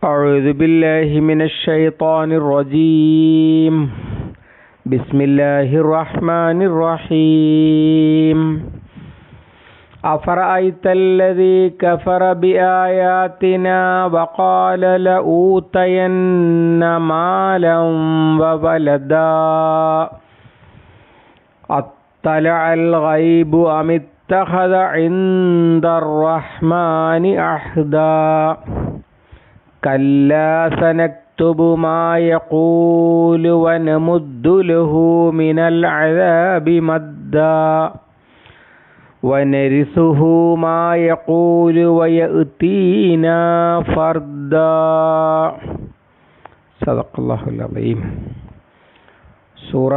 أعوذ بالله من الشيطان الرجيم بسم الله الرحمن الرحيم أفرأيت الذي كفر بآياتنا وقال لأوتين مالا وولدا أطلع الغيب أم اتخذ عند الرحمن عهدا كلا سنكتب ما يقول ونمد له من العذاب مدا ونرثه ما يقول ويأتينا فردا صدق الله العظيم. സൂറ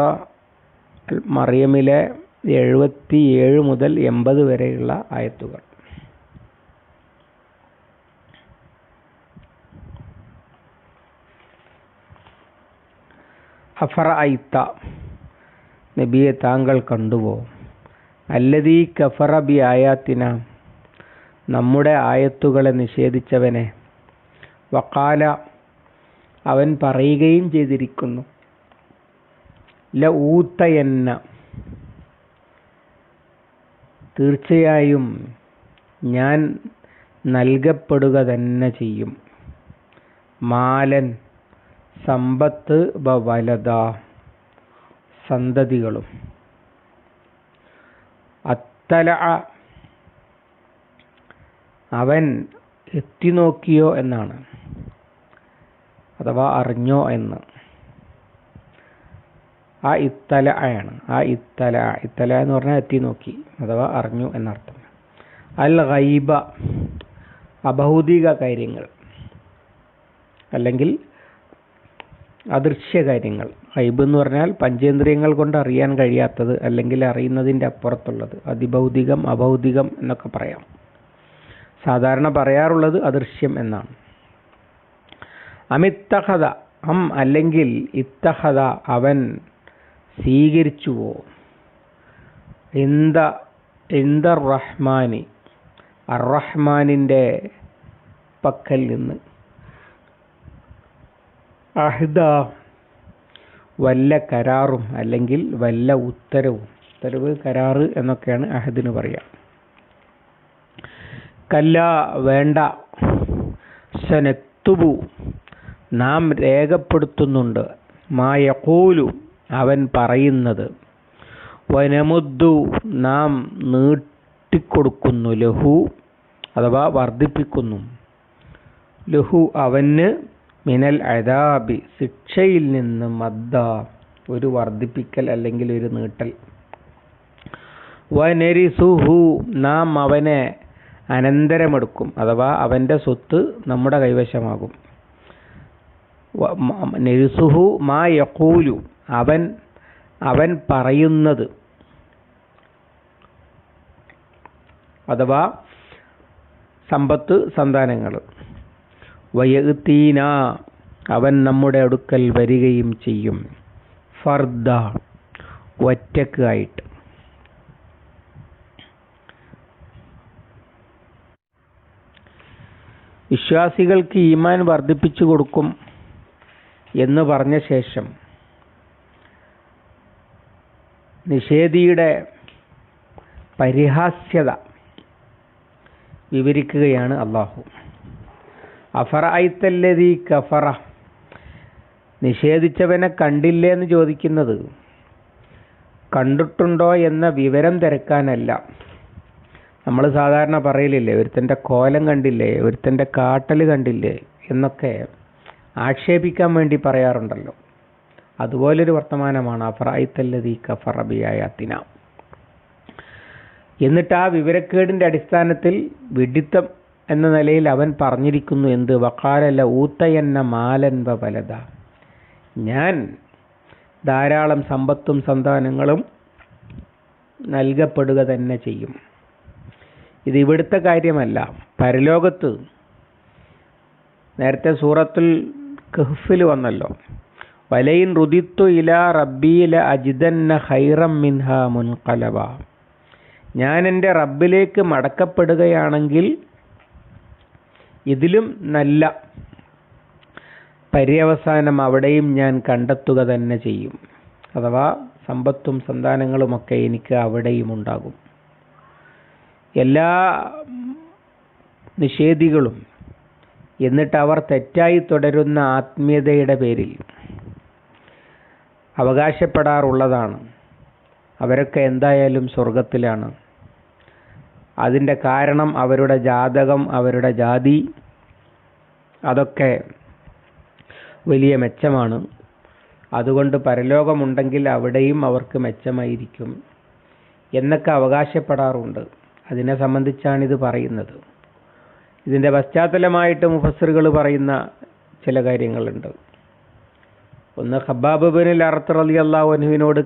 മറിയമിലെ 77 മുതൽ 80 വരെയുള്ള ആയത്തുകൾ. അഫറഅയ്ത, നബിയെ താങ്കൾ കണ്ടുവോ, അല്ലദീ കഫറ ബി ആയാത്തിന, നമ്മുടെ ആയത്തുകളെ നിഷേധിച്ചവനെ, വഖാല, അവൻ പറയുകയും ചെയ്തിരിക്കുന്നു, ലഊതയന്ന, തീർച്ചയായും ഞാൻ നൽകപ്പെടുക തന്നെ ചെയ്യും, മാലൻ, സമ്പത്ത്, വലദ, സന്തതികളും. അത്തല, അവൻ എത്തിനോക്കിയോ എന്നാണ്, അഥവാ അറിഞ്ഞോ എന്ന്. ആ ഇത്തല ആണ്. ആ ഇത്തല എന്ന് പറഞ്ഞാൽ എത്തിനോക്കി അഥവാ അറിഞ്ഞു എന്നർത്ഥം. അൽ ഗൈബ, അഭൗതിക കാര്യങ്ങൾ അല്ലെങ്കിൽ അദൃശ്യ കാര്യങ്ങൾ. ഗൈബ് എന്ന് പറഞ്ഞാൽ പഞ്ചേന്ദ്രിയങ്ങൾ കൊണ്ട് അറിയാൻ കഴിയാത്തത് അല്ലെങ്കിൽ അറിയുന്നതിൻ്റെ അപ്പുറത്തുള്ളത്. അതിഭൗതികം, അഭൗതികം എന്നൊക്കെ പറയാം. സാധാരണ പറയാറുള്ളത് അദൃശ്യം എന്നാണ്. അമിത്തഹദ, അല്ലെങ്കിൽ ഇത്തഹദ, അവൻ സ്വീകരിച്ചുവോ, ഇന്ദ റഹ്മാനി, അർറഹ്മാനിൻ്റെ പക്കൽ നിന്ന്, അഹ്ദ, വല്ല കരാറും അല്ലെങ്കിൽ വല്ല ഉത്തരവും. ഉത്തരവ്, കരാറ് എന്നൊക്കെയാണ് അഹദിന് പറയാം. കല്ല, വേണ്ട, സനക്തുബു, നാം രേഖപ്പെടുത്തുന്നുണ്ട്, മാ യഖൂലു, അവൻ പറയുന്നത്, വനമുദ്ദു, നാം നീട്ടിക്കൊടുക്കുന്നു, ലഹു, അഥവാ വർദ്ധിപ്പിക്കുന്നു, ലഹു, അവന്, മിനൽ അദാബി, ശിക്ഷയിൽ നിന്ന്, മദ്ദ, ഒരു വർദ്ധിപ്പിക്കൽ അല്ലെങ്കിൽ ഒരു നീട്ടൽ. വനരിസുഹു, നാം അവനെ അനന്തരമെടുക്കും, അഥവാ അവൻ്റെ സ്വത്ത് നമ്മുടെ കൈവശമാകും. നരിസുഹു മാ യഖൂലു, അവൻ പറയുന്നത്, അഥവാ സമ്പത്ത്, സന്താനങ്ങൾ. വയഅ്തീന, അവൻ നമ്മുടെ അടുക്കൽ വരികയും ചെയ്യും, ഫർദ, ഒറ്റക്ക് ആയിട്ട്. വിശ്വാസികൾക്ക് ഈമാൻ വർദ്ധിപ്പിച്ചു കൊടുക്കും എന്ന് പറഞ്ഞ ശേഷം നിഷേധിയുടെ പരിഹാസ്യത വിവരിക്കുകയാണ് അല്ലാഹു. അഫറഅയ്തല്ലദീ കഫറ, നിഷേധിച്ചവനെ കണ്ടില്ലേ എന്ന് ചോദിക്കുന്നത് കണ്ടിട്ടുണ്ടോ എന്ന വിവരം തിരക്കാനല്ല. നമ്മൾ സാധാരണ പറയലില്ലേ, ഒരുത്തൻ്റെ കോലം കണ്ടില്ലേ, ഒരുത്തൻ്റെ കാട്ടൽ കണ്ടില്ലേ എന്നൊക്കെ ആക്ഷേപിക്കാൻ വേണ്ടി പറയാറുണ്ടല്ലോ. അതുപോലൊരു വർത്തമാനമാണ് അഫറഅയ്തല്ലദീ കഫറ ബി ആയാത്തിന. എന്നിട്ട് ആ വിവരക്കേടിൻ്റെ അടിസ്ഥാനത്തിൽ വിഡിത്തം എന്ന നിലയിൽ അവൻ പറഞ്ഞിരിക്കുന്നു, എന്ത്, വഖാല ലഊതയന്ന മാലൻ വവലദ, ഞാൻ ധാരാളം സമ്പത്തും സന്താനങ്ങളും നൽകപ്പെടുക തന്നെ ചെയ്യും. ഇത് ഇവിടുത്തെ കാര്യമല്ല, പരലോകത്ത്. നേരത്തെ സൂറത്തുൽ കഹ്ഫിൽ വന്നല്ലോ, വലയിൻ റുദിത്തു ഇലാ റബ്ബി ലഅജിദന്ന ഖൈറം മിൻഹാ മുൻഖലബ, ഞാൻ എൻ്റെ റബ്ബിലേക്ക് മടക്കപ്പെടുകയാണെങ്കിൽ ഇതിലും നല്ല പര്യവസാനം അവിടെയും ഞാൻ കണ്ടെത്തുക തന്നെ ചെയ്യും. അഥവാ സമ്പത്തും സന്താനങ്ങളുമൊക്കെ എനിക്ക് അവിടെയും ഉണ്ടാകും. എല്ലാ നിഷേധികളും എന്നിട്ട് അവർ തെറ്റായി തുടരുന്ന ആത്മീയതയുടെ പേരിൽ അവകാശപ്പെടാറുള്ളതാണ് അവരൊക്കെ എന്തായാലും സ്വർഗത്തിലാണ്. അതിൻ്റെ കാരണം അവരുടെ ജാതകം, അവരുടെ ജാതി, അതൊക്കെ വലിയ മെച്ചമാണ്. അതുകൊണ്ട് പരലോകമുണ്ടെങ്കിൽ അവിടെയും അവർക്ക് മെച്ചമായിരിക്കും എന്നൊക്കെ അവകാശപ്പെടാറുണ്ട്. അതിനെ സംബന്ധിച്ചാണിത് പറയുന്നത്. ഇതിൻ്റെ പശ്ചാത്തലമായിട്ട് മുഫസ്സിറുകൾ പറയുന്ന ചില കാര്യങ്ങളുണ്ട്. ഒന്ന്, ഖബ്ബാബ് ബിൻ അർത്ത് റളിയല്ലാഹു അൻഹുവിനോട്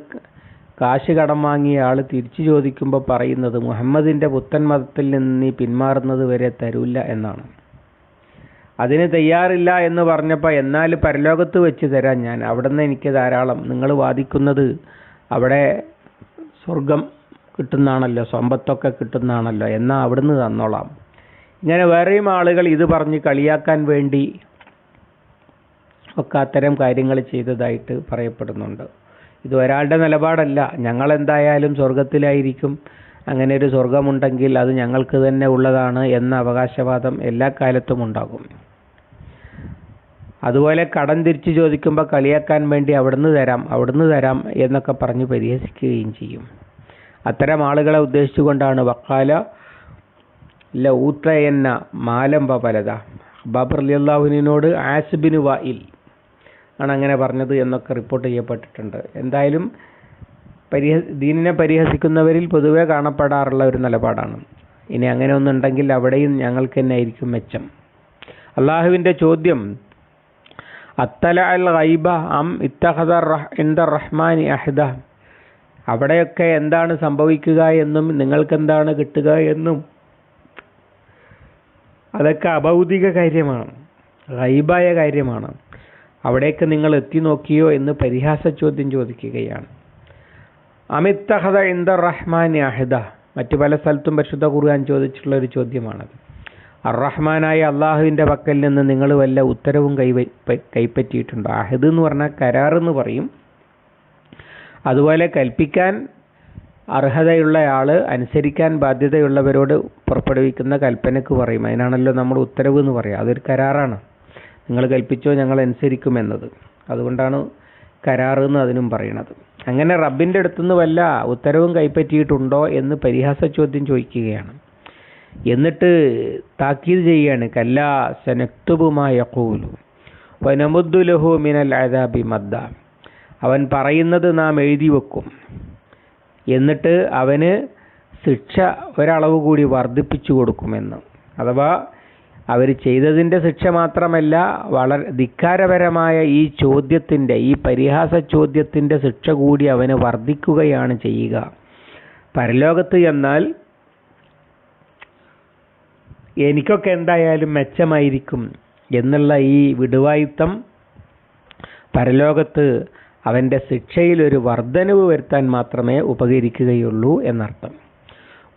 കാശ് കടം വാങ്ങിയ ആൾ തിരിച്ചു ചോദിക്കുമ്പോൾ പറയുന്നത്, മുഹമ്മദിൻ്റെ പുത്തൻ മതത്തിൽ നിന്ന് നീ പിന്മാറുന്നത് വരെ തരൂല്ല എന്നാണ്. അതിന് തയ്യാറില്ല എന്ന് പറഞ്ഞപ്പോൾ, എന്നാൽ പരലോകത്ത് വെച്ച് തരാം ഞാൻ, അവിടുന്ന് എനിക്ക് ധാരാളം, നിങ്ങൾ വാദിക്കുന്നത് അവിടെ സ്വർഗം കിട്ടുന്നതാണല്ലോ, സമ്പത്തൊക്കെ കിട്ടുന്നതാണല്ലോ, എന്നാൽ അവിടുന്ന് തന്നോളാം. ഇങ്ങനെ വേറെയും ആളുകൾ ഇത് പറഞ്ഞ് കളിയാക്കാൻ വേണ്ടി ഒക്കെ അത്തരം കാര്യങ്ങൾ ചെയ്തതായിട്ട് പറയപ്പെടുന്നുണ്ട്. ഇത് ഒരാളുടെ നിലപാടല്ല. ഞങ്ങളെന്തായാലും സ്വർഗത്തിലായിരിക്കും, അങ്ങനെ ഒരു സ്വർഗമുണ്ടെങ്കിൽ അത് ഞങ്ങൾക്ക് തന്നെ ഉള്ളതാണ് എന്ന അവകാശവാദം എല്ലാ കാലത്തും ഉണ്ടാകും. അതുപോലെ കടം തിരിച്ചു ചോദിക്കുമ്പോൾ കളിയാക്കാൻ വേണ്ടി അവിടുന്ന് തരാം എന്നൊക്കെ പറഞ്ഞ് പരിഹസിക്കുകയും ചെയ്യും. അത്തരം ആളുകളെ ഉദ്ദേശിച്ചുകൊണ്ടാണ് വക്കാല ലഊത്തയെന്ന മാലംബ പലത ഖബ്ബാബ് റളിയല്ലാഹുവിനോട് ആസിബിന് വായിൽ ആണ് അങ്ങനെ പറഞ്ഞത് എന്നൊക്കെ റിപ്പോർട്ട് ചെയ്യപ്പെട്ടിട്ടുണ്ട്. എന്തായാലും ദീനിനെ പരിഹസിക്കുന്നവരിൽ പൊതുവെ കാണപ്പെടാറുള്ള ഒരു നിലപാടാണ്. ഇനി അങ്ങനെ ഒന്നുണ്ടെങ്കിൽ അവിടെയും ഞങ്ങൾക്ക് തന്നെ ആയിരിക്കും മെച്ചം. അള്ളാഹുവിൻ്റെ ചോദ്യം, അത്തല അൽ ഗൈബ അം ഇത്തഖദ ഇൻദ റഹ്മാനി അഹ്ദ, അവിടെയൊക്കെ എന്താണ് സംഭവിക്കുക എന്നും നിങ്ങൾക്കെന്താണ് കിട്ടുക എന്നും അതൊക്കെ അഭൗതിക കാര്യമാണ്, ഗൈബായ കാര്യമാണ്. അവിടേക്ക് നിങ്ങൾ എത്തി നോക്കിയോ എന്ന് പരിഹാസ ചോദ്യം ചോദിക്കുകയാണ്. അമിത്തഹദ ഇൻദ റഹ്മാനി അഹ്ദ, മറ്റു പല സ്ഥലത്തും പരിശുദ്ധ ഖുർആൻ ചോദിച്ചിട്ടുള്ള ഒരു ചോദ്യമാണത്. അർ-റഹ്മാനായ അള്ളാഹുവിൻ്റെ പക്കൽ നിന്ന് നിങ്ങൾ വല്ല ഉത്തരവും കൈപ്പറ്റിയിട്ടുണ്ടോ? അഹദ് എന്ന് പറഞ്ഞാൽ കരാറെന്ന് പറയും. അതുപോലെ കൽപ്പിക്കാൻ അർഹതയുള്ളയാൾ അനുസരിക്കാൻ ബാധ്യതയുള്ളവരോട് പുറപ്പെടുവിക്കുന്ന കൽപ്പനയ്ക്ക് പറയും. അതിനാണല്ലോ നമ്മൾ ഉത്തരവ് എന്ന് പറയുക. അതൊരു കരാറാണ്. നിങ്ങൾ കൽപ്പിച്ചോ ഞങ്ങൾ അനുസരിക്കുമെന്നത്. അതുകൊണ്ടാണ് കരാറ് എന്ന് അതിനും പറയണത്. അങ്ങനെ റബ്ബിൻ്റെ അടുത്തുനിന്ന് വല്ല ഉത്തരവും കൈപ്പറ്റിയിട്ടുണ്ടോ എന്ന് പരിഹാസ ചോദ്യം ചോദിക്കുകയാണ്. എന്നിട്ട് താക്കീത് ചെയ്യുകയാണ്, കല്ലാ സനക്തുബു മാ യഖൂലു വനമുദ്ദു ലഹു മിനൽ അദാബി മദ്ദ, അവൻ പറയുന്നത് നാം എഴുതി വെക്കും, എന്നിട്ട് അവന് ശിക്ഷ ഒരളവ് കൂടി വർദ്ധിപ്പിച്ചു കൊടുക്കുമെന്ന്. അഥവാ അവർ ചെയ്തതിൻ്റെ ശിക്ഷ മാത്രമല്ല, വളരെ ധിക്കാരപരമായ ഈ ചോദ്യത്തിൻ്റെ, ഈ പരിഹാസ ചോദ്യത്തിൻ്റെ ശിക്ഷ കൂടി അവന് വർദ്ധിക്കുകയാണ് ചെയ്യുക. പരലോകത്ത് എന്നാൽ എനിക്കൊക്കെ എന്തായാലും മെച്ചമായിരിക്കും എന്നുള്ള ഈ വിടുവായുത്തം പരലോകത്ത് അവൻ്റെ ശിക്ഷയിൽ ഒരു വർധനവ് വരുത്താൻ മാത്രമേ ഉപകരിക്കുകയുള്ളൂ എന്നർത്ഥം.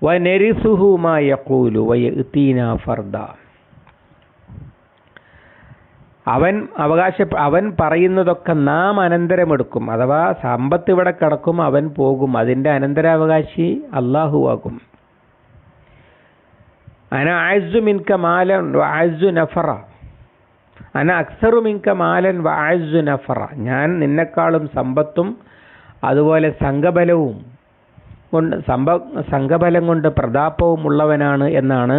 വനരിസുഹു മാ യഖൂലു വയഅതീനാ ഫർദ, അവൻ പറയുന്നതൊക്കെ നാം അനന്തരമെടുക്കും. അഥവാ സമ്പത്ത് ഇവിടെ കിടക്കും, അവൻ പോകും, അതിൻ്റെ അനന്തരാവകാശി അല്ലാഹുവാകും. അന അഅസ്സു മിൻക മാലൻ വഅഅസ്സു നഫറ, അന അക്സറു മിൻക മാലൻ വഅഅസ്സു നഫറ, ഞാൻ നിന്നെക്കാളും സമ്പത്തും അതുപോലെ സംഘബലം കൊണ്ട് പ്രതാപവും ഉള്ളവനാണ് എന്നാണ്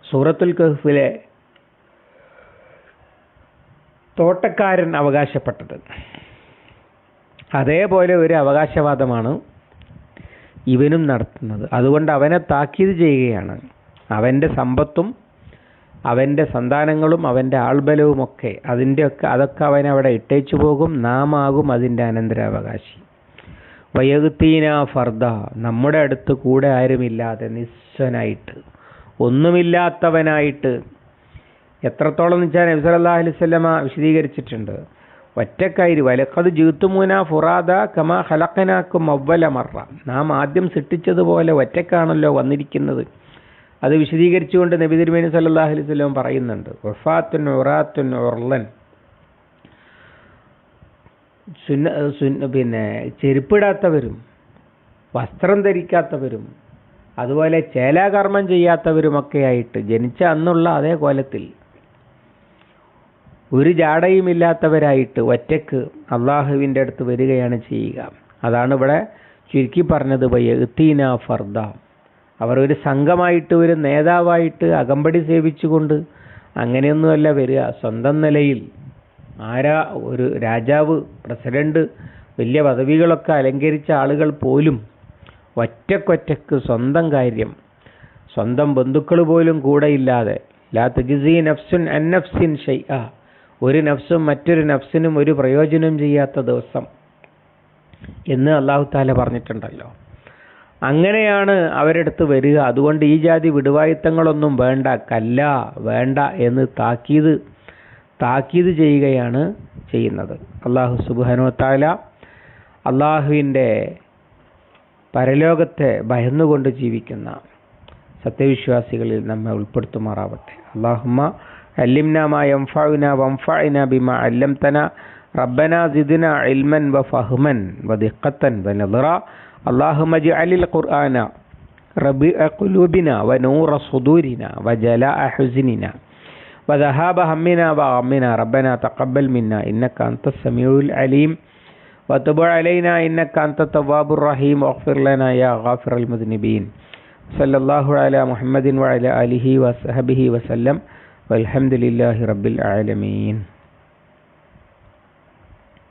സൂറത്തുൽ കഹ്ഫിലെ തോട്ടക്കാരൻ അവകാശപ്പെട്ടത്. അതേപോലെ ഒരു അവകാശവാദമാണ് ഇവനും നടത്തുന്നത്. അതുകൊണ്ട് അവനെ താക്കീത് ചെയ്യുകയാണ്. അവൻ്റെ സമ്പത്തും അവൻ്റെ സന്താനങ്ങളും അവൻ്റെ ആൾബലവുമൊക്കെ അതൊക്കെ അവനവിടെ ഇട്ടേച്ചു പോകും, നാം ആകും അതിൻ്റെ അനന്തരാവകാശി. വയഗ്തീന ഫർദ, നമ്മുടെ അടുത്ത് കൂടെ ആരുമില്ലാതെ നിസ്വനായിട്ട്, ഒന്നുമില്ലാത്തവനായിട്ട്. എത്രത്തോളം എന്ന് വെച്ചാൽ നബി സല്ലല്ലാഹു അലൈഹി വസല്ലമ വിശദീകരിച്ചിട്ടുണ്ട്. ഒറ്റക്കായി വലഖദ് ജിഅ്തുമൂനാ ഫുറാദ കമാ ഖലഖനാകും അവ്വല മറ, നാം ആദ്യം സൃഷ്ടിച്ചതുപോലെ ഒറ്റക്കാണല്ലോ വന്നിരിക്കുന്നത്. അത് വിശദീകരിച്ചുകൊണ്ട് നബി തിരുമേനി സല്ലല്ലാഹു അലൈഹി വസല്ലം പറയുന്നുണ്ട്, വഫാത്തുൻ ഉറാത്തുൻ ഉർലൻ, പിന്നെ ചെരുപ്പിടാത്തവരും വസ്ത്രം ധരിക്കാത്തവരും അതുപോലെ ചേലാകർമ്മം ചെയ്യാത്തവരുമൊക്കെയായിട്ട് ജനിച്ച അന്നുള്ള അതേ കോലത്തിൽ ഒരു ജാടയുമില്ലാത്തവരായിട്ട് ഒറ്റക്ക് അള്ളാഹുവിൻ്റെ അടുത്ത് വരികയാണ് ചെയ്യുക. അതാണ് ഇവിടെ ചുരുക്കി പറഞ്ഞത് ബയഅ്തീന ഫർദ. അവർ ഒരു സംഘമായിട്ട് ഒരു നേതാവായിട്ട് അകമ്പടി സേവിച്ചുകൊണ്ട് അങ്ങനെയൊന്നുമല്ല വരിക. സ്വന്തം നിലയിൽ ഒരു രാജാവ്, പ്രസിഡന്റ്, വലിയ പദവികളൊക്കെ അലങ്കരിച്ച ആളുകൾ പോലും ഒറ്റക്കൊറ്റക്ക് സ്വന്തം കാര്യം, സ്വന്തം ബന്ധുക്കൾ പോലും കൂടെയില്ലാതെ ലാ തജ്സി നഫ്സുൻ അൻ നഫ്സിൻ ഷൈഅ, ഒരു നഫ്സും മറ്റൊരു നഫ്സിനും ഒരു പ്രയോജനം ചെയ്യാത്ത ദിവസം എന്ന് അല്ലാഹു തആല പറഞ്ഞിട്ടുണ്ടല്ലോ. അങ്ങനെയാണ് അവരെടുത്ത് വരിക. അതുകൊണ്ട് ഈ ജാതി വിടുവായുത്തങ്ങളൊന്നും വേണ്ട, കല്ല വേണ്ട എന്ന് താക്കീത് ചെയ്യുകയാണ് ചെയ്യുന്നത്. അല്ലാഹു സുബ്ഹാനഹു വ തആല അല്ലാഹുവിൻ്റെ പരലോകത്തെ ഭയന്നുകൊണ്ട് ജീവിക്കുന്ന സത്യവിശ്വാസികളിൽ നമ്മെ ഉൾപ്പെടുത്തുമാറാവട്ടെ. അല്ലാഹുമ്മ അല്ലിംനാ മാ യൻഫഉനാ വൻഫഅനാ ബിമാ അല്ലംതനാ റബ്ബനാ സിദ്നാ ഇൽമൻ വഫഹ്മൻ വദിഖ്ഖത്തൻ വനദറ. അല്ലാഹുമ്മ ഇജ്അലിൽ ഖുർആന റബീഅ ഖുലൂബിനാ വനൂറ സുദൂരിനാ വജലാഅ ഹുസ്നിനാ വദഹാബ ഹമ്മിനാ വഗമ്മിനാ റബ്ബനാ തഖബ്ബൽ മിന്നാ ഇന്നക അൻതസ് സമീഉൽ അലീം വതുബ് അലൈനാ ഇന്നക അൻതത് തവ്വാബുർ റഹീം വഗ്ഫിർ ലനാ യാ ഗാഫിറൽ മുദ്നിബീൻ. സല്ലല്ലാഹു അലാ മുഹമ്മദിൻ വഅലാ ആലിഹി വസഹബിഹി വസല്ലം വൽഹംദുലില്ലാഹി റബ്ബിൽ ആലമീൻ.